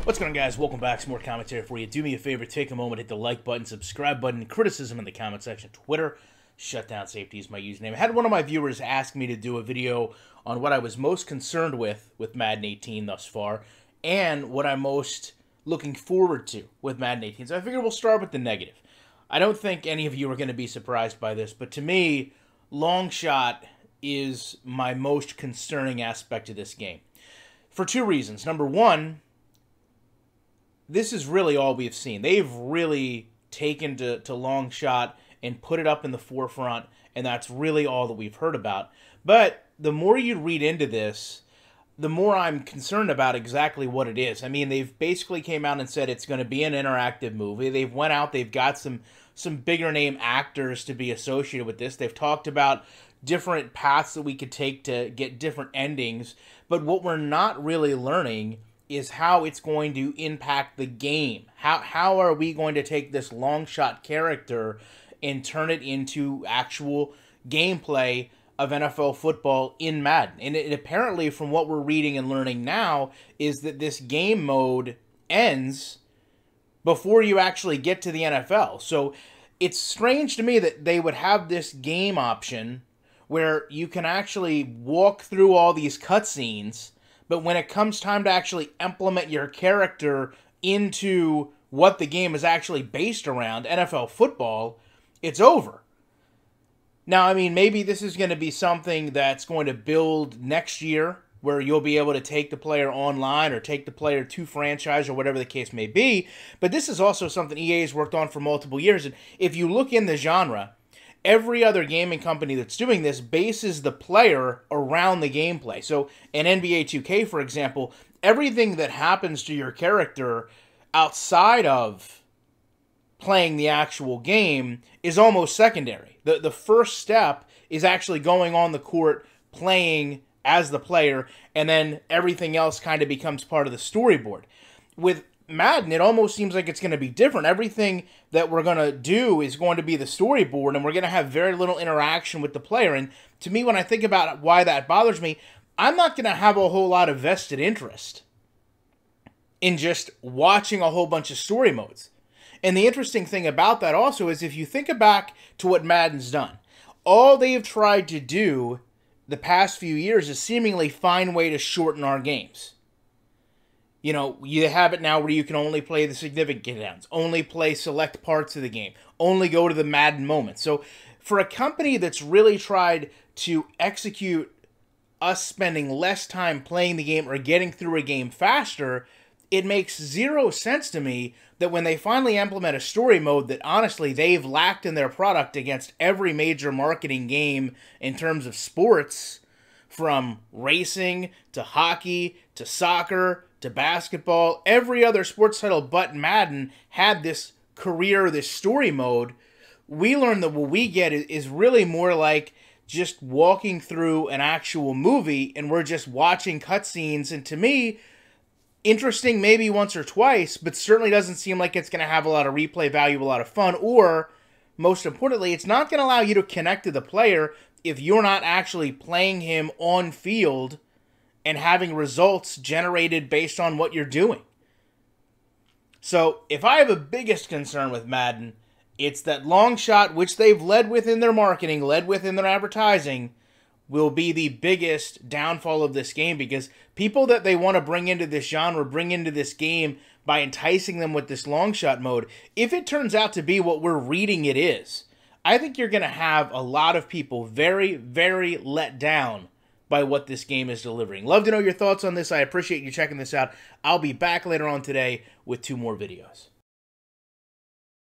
What's going on, guys? Welcome back. Some more commentary for you. Do me a favor, take a moment, hit the like button, subscribe button, criticism in the comment section. Twitter, Shutdown Safety is my username. I had one of my viewers ask me to do a video on what I was most concerned with Madden 18 thus far, and what I'm most looking forward to with Madden 18. So I figured we'll start with the negative. I don't think any of you are going to be surprised by this, but to me, long shot is my most concerning aspect of this game. For two reasons. Number one, this is really all we've seen. They've really taken to long shot and put it up in the forefront, and that's really all that we've heard about. But the more you read into this, the more I'm concerned about exactly what it is. I mean, they've basically came out and said it's going to be an interactive movie. They've went out, they've got some bigger name actors to be associated with this. They've talked about different paths that we could take to get different endings. But what we're not really learning is how it's going to impact the game. How are we going to take this long shot character and turn it into actual gameplay of NFL football in Madden? And it apparently, from what we're reading and learning now, is that this game mode ends before you actually get to the NFL. So it's strange to me that they would have this game option where you can actually walk through all these cutscenes, but when it comes time to actually implement your character into what the game is actually based around, NFL football, it's over. Now, I mean, maybe this is going to be something that's going to build next year, where you'll be able to take the player online or take the player to franchise or whatever the case may be. But this is also something EA has worked on for multiple years. And if you look in the genre, every other gaming company that's doing this bases the player around the gameplay. So in NBA 2K, for example, everything that happens to your character outside of playing the actual game is almost secondary. The first step is actually going on the court, playing as the player, and then everything else kind of becomes part of the storyboard. With Madden, it almost seems like it's going to be different. Everything that we're going to do is going to be the storyboard, and we're going to have very little interaction with the player. And to me, when I think about why that bothers me, I'm not going to have a whole lot of vested interest in just watching a whole bunch of story modes. And the interesting thing about that also is, if you think back to what Madden's done, all they've tried to do the past few years is seemingly find a way to shorten our games. You know, you have it now where you can only play the significant downs, only play select parts of the game, only go to the Madden moments. So for a company that's really tried to execute us spending less time playing the game or getting through a game faster, it makes zero sense to me that when they finally implement a story mode that honestly they've lacked in their product against every major marketing game in terms of sports, from racing to hockey to soccer to basketball, every other sports title but Madden had this career, this story mode. We learned that what we get is really more like just walking through an actual movie, and we're just watching cutscenes. And to me, interesting maybe once or twice, but certainly doesn't seem like it's going to have a lot of replay value, a lot of fun, or most importantly, it's not going to allow you to connect to the player if you're not actually playing him on field and having results generated based on what you're doing. So if I have a biggest concern with Madden, it's that long shot, which they've led with in their marketing, led with in their advertising, will be the biggest downfall of this game, because people that they want to bring into this genre, bring into this game by enticing them with this long shot mode, if it turns out to be what we're reading it is, I think you're going to have a lot of people very, very let down by what this game is delivering. Love to know your thoughts on this. I appreciate you checking this out. I'll be back later on today with 2 more videos.